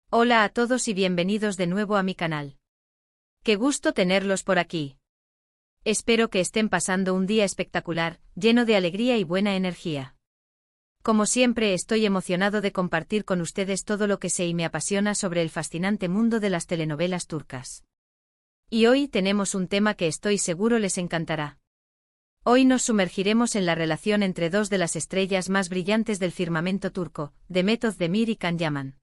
Hola a todos y bienvenidos de nuevo a mi canal. Qué gusto tenerlos por aquí. Espero que estén pasando un día espectacular, lleno de alegría y buena energía. Como siempre, estoy emocionado de compartir con ustedes todo lo que sé y me apasiona sobre el fascinante mundo de las telenovelas turcas. Y hoy tenemos un tema que estoy seguro les encantará. Hoy nos sumergiremos en la relación entre dos de las estrellas más brillantes del firmamento turco, Demet Özdemir y Can Yaman.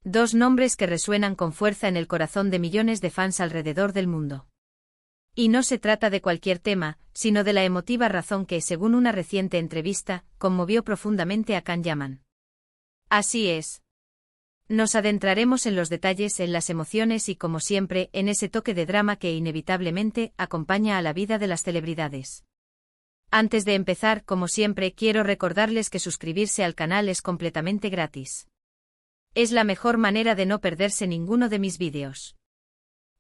Dos nombres que resuenan con fuerza en el corazón de millones de fans alrededor del mundo. Y no se trata de cualquier tema, sino de la emotiva razón que, según una reciente entrevista, conmovió profundamente a Can Yaman. Así es. Nos adentraremos en los detalles, en las emociones y, como siempre, en ese toque de drama que inevitablemente acompaña a la vida de las celebridades. Antes de empezar, como siempre, quiero recordarles que suscribirse al canal es completamente gratis. Es la mejor manera de no perderse ninguno de mis vídeos.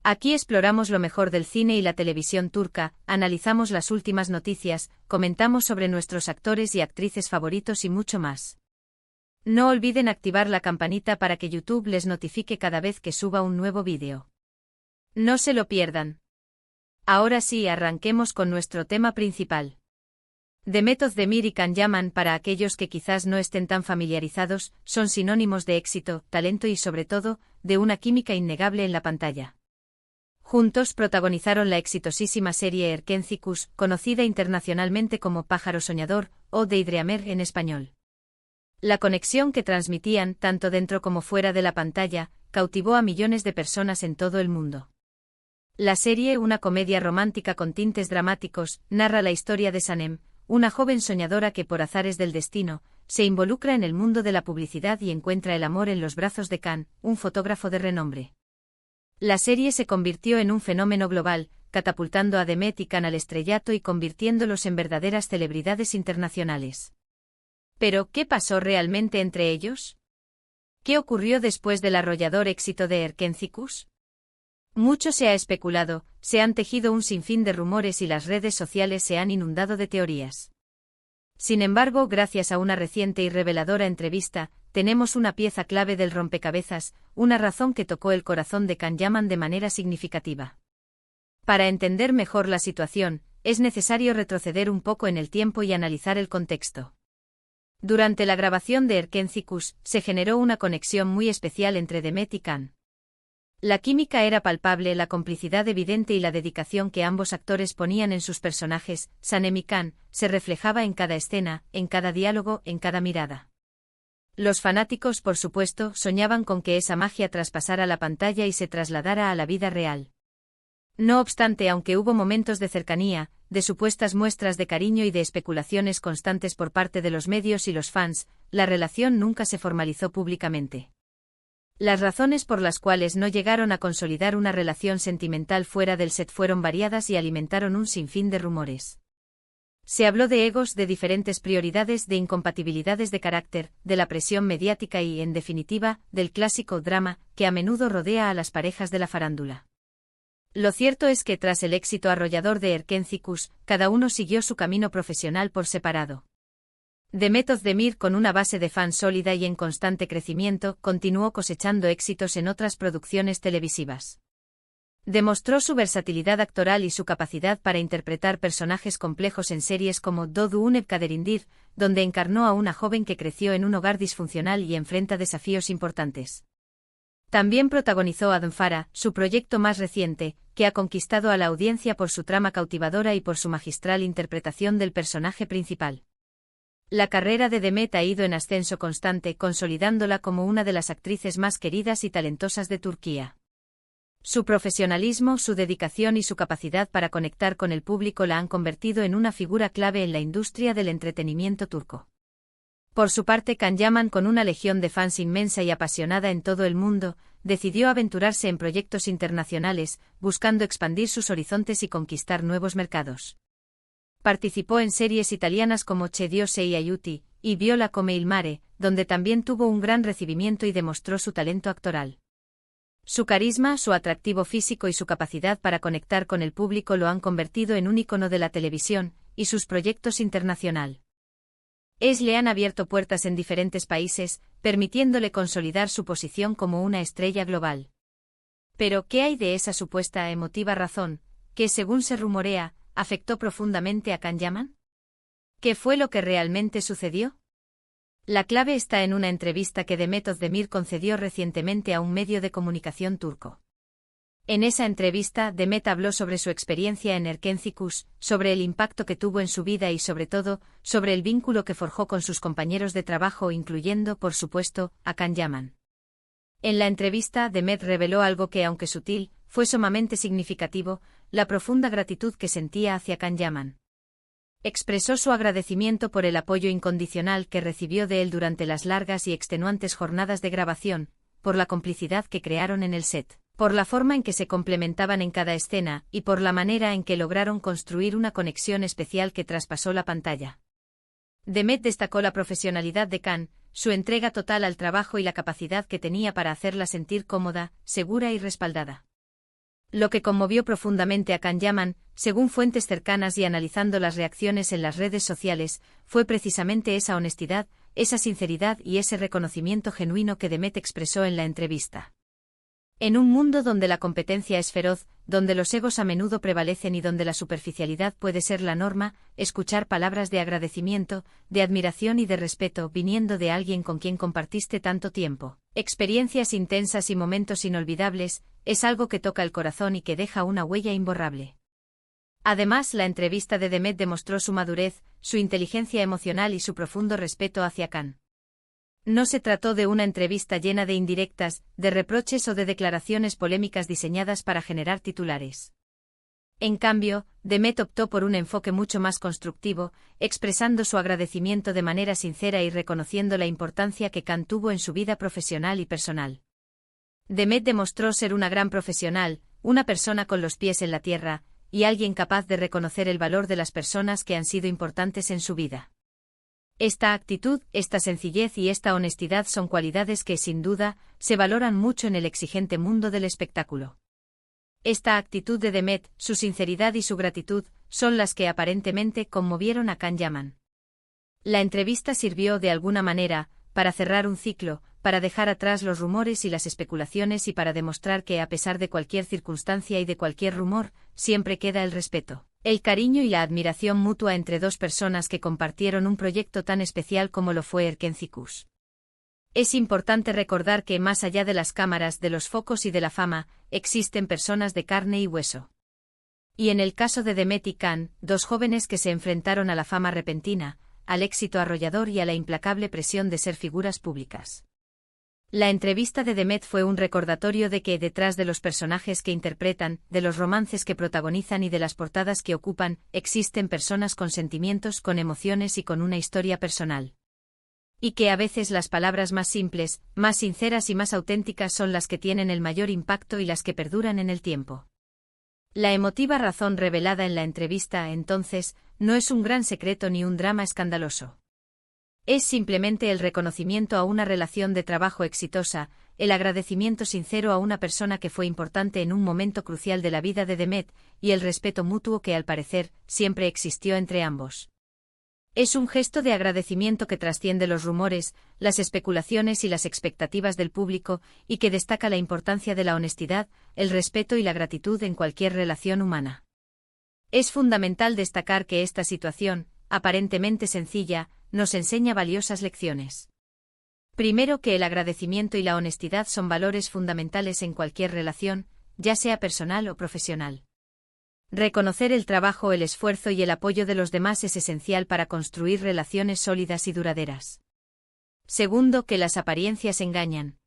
Aquí exploramos lo mejor del cine y la televisión turca, analizamos las últimas noticias, comentamos sobre nuestros actores y actrices favoritos y mucho más. No olviden activar la campanita para que YouTube les notifique cada vez que suba un nuevo vídeo. No se lo pierdan. Ahora sí, arranquemos con nuestro tema principal. Demet Özdemir y Can Yaman, para aquellos que quizás no estén tan familiarizados, son sinónimos de éxito, talento y sobre todo, de una química innegable en la pantalla. Juntos protagonizaron la exitosísima serie Erkenci, conocida internacionalmente como Pájaro Soñador, o Deidreamer en español. La conexión que transmitían, tanto dentro como fuera de la pantalla, cautivó a millones de personas en todo el mundo. La serie, una comedia romántica con tintes dramáticos, narra la historia de Sanem, una joven soñadora que por azares del destino, se involucra en el mundo de la publicidad y encuentra el amor en los brazos de Can, un fotógrafo de renombre. La serie se convirtió en un fenómeno global, catapultando a Demet y Can al estrellato y convirtiéndolos en verdaderas celebridades internacionales. Pero, ¿qué pasó realmente entre ellos? ¿Qué ocurrió después del arrollador éxito de Erkenci? Mucho se ha especulado, se han tejido un sinfín de rumores y las redes sociales se han inundado de teorías. Sin embargo, gracias a una reciente y reveladora entrevista, tenemos una pieza clave del rompecabezas, una razón que tocó el corazón de Can Yaman de manera significativa. Para entender mejor la situación, es necesario retroceder un poco en el tiempo y analizar el contexto. Durante la grabación de Erkenci, se generó una conexión muy especial entre Demet y Can. La química era palpable, la complicidad evidente y la dedicación que ambos actores ponían en sus personajes, Sanem y Can, se reflejaba en cada escena, en cada diálogo, en cada mirada. Los fanáticos, por supuesto, soñaban con que esa magia traspasara la pantalla y se trasladara a la vida real. No obstante, aunque hubo momentos de cercanía, de supuestas muestras de cariño y de especulaciones constantes por parte de los medios y los fans, la relación nunca se formalizó públicamente. Las razones por las cuales no llegaron a consolidar una relación sentimental fuera del set fueron variadas y alimentaron un sinfín de rumores. Se habló de egos, de diferentes prioridades, de incompatibilidades de carácter, de la presión mediática y, en definitiva, del clásico drama que a menudo rodea a las parejas de la farándula. Lo cierto es que tras el éxito arrollador de Erkenci, cada uno siguió su camino profesional por separado. Demet Özdemir, con una base de fans sólida y en constante crecimiento, continuó cosechando éxitos en otras producciones televisivas. Demostró su versatilidad actoral y su capacidad para interpretar personajes complejos en series como Doğduğun Kaderindir, donde encarnó a una joven que creció en un hogar disfuncional y enfrenta desafíos importantes. También protagonizó Adem Farah, su proyecto más reciente, que ha conquistado a la audiencia por su trama cautivadora y por su magistral interpretación del personaje principal. La carrera de Demet ha ido en ascenso constante, consolidándola como una de las actrices más queridas y talentosas de Turquía. Su profesionalismo, su dedicación y su capacidad para conectar con el público la han convertido en una figura clave en la industria del entretenimiento turco. Por su parte, Can Yaman, con una legión de fans inmensa y apasionada en todo el mundo, decidió aventurarse en proyectos internacionales, buscando expandir sus horizontes y conquistar nuevos mercados. Participó en series italianas como C'è Dio sei aiuti y Viola come il mare, donde también tuvo un gran recibimiento y demostró su talento actoral. Su carisma, su atractivo físico y su capacidad para conectar con el público lo han convertido en un ícono de la televisión y sus proyectos internacional. Le han abierto puertas en diferentes países, permitiéndole consolidar su posición como una estrella global. Pero, ¿qué hay de esa supuesta emotiva razón, que, según se rumorea, afectó profundamente a Can Yaman? ¿Qué fue lo que realmente sucedió? La clave está en una entrevista que Demet Özdemir concedió recientemente a un medio de comunicación turco. En esa entrevista, Demet habló sobre su experiencia en Erkenci-Kuş, sobre el impacto que tuvo en su vida y sobre todo, sobre el vínculo que forjó con sus compañeros de trabajo, incluyendo, por supuesto, a Can Yaman. En la entrevista, Demet reveló algo que, aunque sutil, fue sumamente significativo: la profunda gratitud que sentía hacia Can Yaman. Expresó su agradecimiento por el apoyo incondicional que recibió de él durante las largas y extenuantes jornadas de grabación, por la complicidad que crearon en el set, por la forma en que se complementaban en cada escena, y por la manera en que lograron construir una conexión especial que traspasó la pantalla. Demet destacó la profesionalidad de Can, su entrega total al trabajo y la capacidad que tenía para hacerla sentir cómoda, segura y respaldada. Lo que conmovió profundamente a Can Yaman, según fuentes cercanas y analizando las reacciones en las redes sociales, fue precisamente esa honestidad, esa sinceridad y ese reconocimiento genuino que Demet expresó en la entrevista. En un mundo donde la competencia es feroz, donde los egos a menudo prevalecen y donde la superficialidad puede ser la norma, escuchar palabras de agradecimiento, de admiración y de respeto viniendo de alguien con quien compartiste tanto tiempo, experiencias intensas y momentos inolvidables, es algo que toca el corazón y que deja una huella imborrable. Además, la entrevista de Demet demostró su madurez, su inteligencia emocional y su profundo respeto hacia Can. No se trató de una entrevista llena de indirectas, de reproches o de declaraciones polémicas diseñadas para generar titulares. En cambio, Demet optó por un enfoque mucho más constructivo, expresando su agradecimiento de manera sincera y reconociendo la importancia que Can tuvo en su vida profesional y personal. Demet demostró ser una gran profesional, una persona con los pies en la tierra, y alguien capaz de reconocer el valor de las personas que han sido importantes en su vida. Esta actitud, esta sencillez y esta honestidad son cualidades que, sin duda, se valoran mucho en el exigente mundo del espectáculo. Esta actitud de Demet, su sinceridad y su gratitud, son las que aparentemente conmovieron a Can Yaman. La entrevista sirvió de alguna manera para cerrar un ciclo, para dejar atrás los rumores y las especulaciones y para demostrar que, a pesar de cualquier circunstancia y de cualquier rumor, siempre queda el respeto, el cariño y la admiración mutua entre dos personas que compartieron un proyecto tan especial como lo fue Erkenci-Kuş. Es importante recordar que, más allá de las cámaras, de los focos y de la fama, existen personas de carne y hueso. Y en el caso de Demet y Can, dos jóvenes que se enfrentaron a la fama repentina, al éxito arrollador y a la implacable presión de ser figuras públicas. La entrevista de Demet fue un recordatorio de que, detrás de los personajes que interpretan, de los romances que protagonizan y de las portadas que ocupan, existen personas con sentimientos, con emociones y con una historia personal. Y que a veces las palabras más simples, más sinceras y más auténticas son las que tienen el mayor impacto y las que perduran en el tiempo. La emotiva razón revelada en la entrevista, entonces, no es un gran secreto ni un drama escandaloso. Es simplemente el reconocimiento a una relación de trabajo exitosa, el agradecimiento sincero a una persona que fue importante en un momento crucial de la vida de Demet, y el respeto mutuo que, al parecer, siempre existió entre ambos. Es un gesto de agradecimiento que trasciende los rumores, las especulaciones y las expectativas del público, y que destaca la importancia de la honestidad, el respeto y la gratitud en cualquier relación humana. Es fundamental destacar que esta situación, aparentemente sencilla, nos enseña valiosas lecciones. Primero, que el agradecimiento y la honestidad son valores fundamentales en cualquier relación, ya sea personal o profesional. Reconocer el trabajo, el esfuerzo y el apoyo de los demás es esencial para construir relaciones sólidas y duraderas. Segundo, que las apariencias engañan.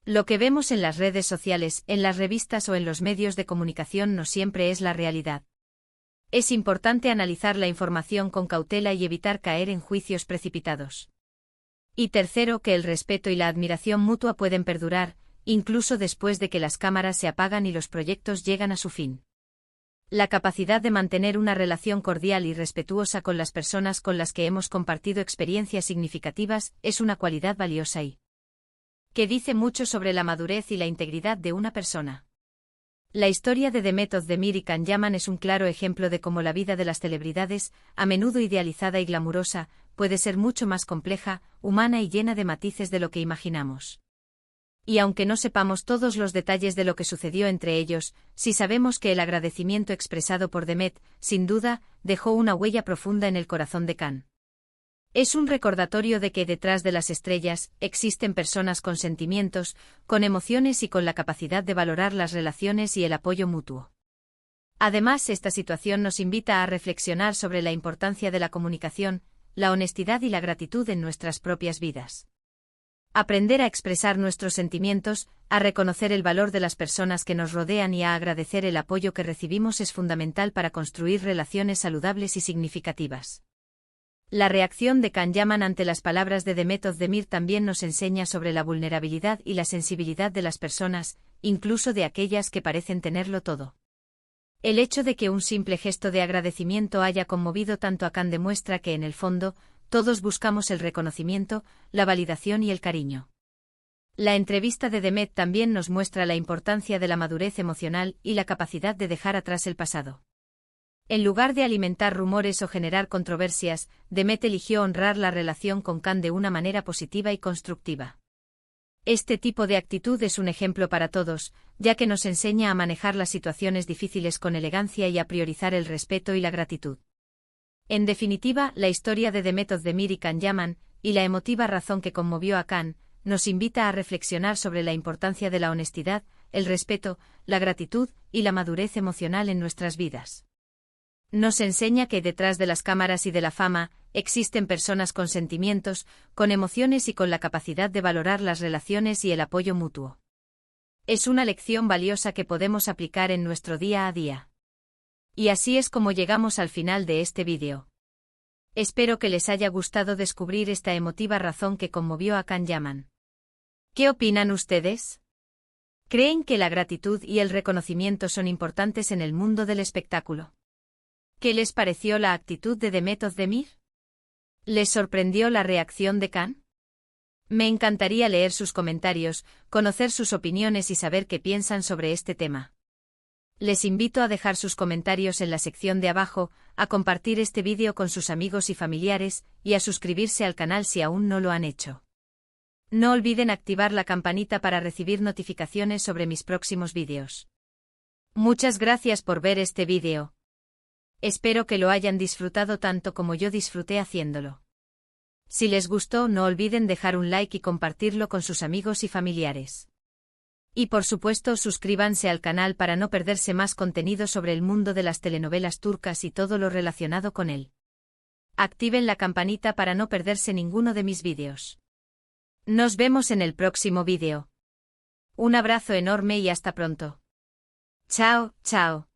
Lo que vemos en las redes sociales, en las revistas o en los medios de comunicación no siempre es la realidad. Es importante analizar la información con cautela y evitar caer en juicios precipitados. Y tercero, que el respeto y la admiración mutua pueden perdurar, incluso después de que las cámaras se apagan y los proyectos llegan a su fin. La capacidad de mantener una relación cordial y respetuosa con las personas con las que hemos compartido experiencias significativas es una cualidad valiosa y que dice mucho sobre la madurez y la integridad de una persona. La historia de Demet Özdemir y Can Yaman es un claro ejemplo de cómo la vida de las celebridades, a menudo idealizada y glamurosa, puede ser mucho más compleja, humana y llena de matices de lo que imaginamos. Y aunque no sepamos todos los detalles de lo que sucedió entre ellos, sí sabemos que el agradecimiento expresado por Demet, sin duda, dejó una huella profunda en el corazón de Can. Es un recordatorio de que detrás de las estrellas existen personas con sentimientos, con emociones y con la capacidad de valorar las relaciones y el apoyo mutuo. Además, esta situación nos invita a reflexionar sobre la importancia de la comunicación, la honestidad y la gratitud en nuestras propias vidas. Aprender a expresar nuestros sentimientos, a reconocer el valor de las personas que nos rodean y a agradecer el apoyo que recibimos es fundamental para construir relaciones saludables y significativas. La reacción de Can Yaman ante las palabras de Demet Özdemir también nos enseña sobre la vulnerabilidad y la sensibilidad de las personas, incluso de aquellas que parecen tenerlo todo. El hecho de que un simple gesto de agradecimiento haya conmovido tanto a Can demuestra que en el fondo, todos buscamos el reconocimiento, la validación y el cariño. La entrevista de Demet también nos muestra la importancia de la madurez emocional y la capacidad de dejar atrás el pasado. En lugar de alimentar rumores o generar controversias, Demet eligió honrar la relación con Can de una manera positiva y constructiva. Este tipo de actitud es un ejemplo para todos, ya que nos enseña a manejar las situaciones difíciles con elegancia y a priorizar el respeto y la gratitud. En definitiva, la historia de Demet Özdemir y Can Yaman, y la emotiva razón que conmovió a Can, nos invita a reflexionar sobre la importancia de la honestidad, el respeto, la gratitud y la madurez emocional en nuestras vidas. Nos enseña que detrás de las cámaras y de la fama, existen personas con sentimientos, con emociones y con la capacidad de valorar las relaciones y el apoyo mutuo. Es una lección valiosa que podemos aplicar en nuestro día a día. Y así es como llegamos al final de este vídeo. Espero que les haya gustado descubrir esta emotiva razón que conmovió a Can Yaman. ¿Qué opinan ustedes? ¿Creen que la gratitud y el reconocimiento son importantes en el mundo del espectáculo? ¿Qué les pareció la actitud de Demet Özdemir? ¿Les sorprendió la reacción de Can? Me encantaría leer sus comentarios, conocer sus opiniones y saber qué piensan sobre este tema. Les invito a dejar sus comentarios en la sección de abajo, a compartir este vídeo con sus amigos y familiares, y a suscribirse al canal si aún no lo han hecho. No olviden activar la campanita para recibir notificaciones sobre mis próximos vídeos. Muchas gracias por ver este vídeo. Espero que lo hayan disfrutado tanto como yo disfruté haciéndolo. Si les gustó, no olviden dejar un like y compartirlo con sus amigos y familiares. Y por supuesto, suscríbanse al canal para no perderse más contenido sobre el mundo de las telenovelas turcas y todo lo relacionado con él. Activen la campanita para no perderse ninguno de mis vídeos. Nos vemos en el próximo vídeo. Un abrazo enorme y hasta pronto. Chao, chao.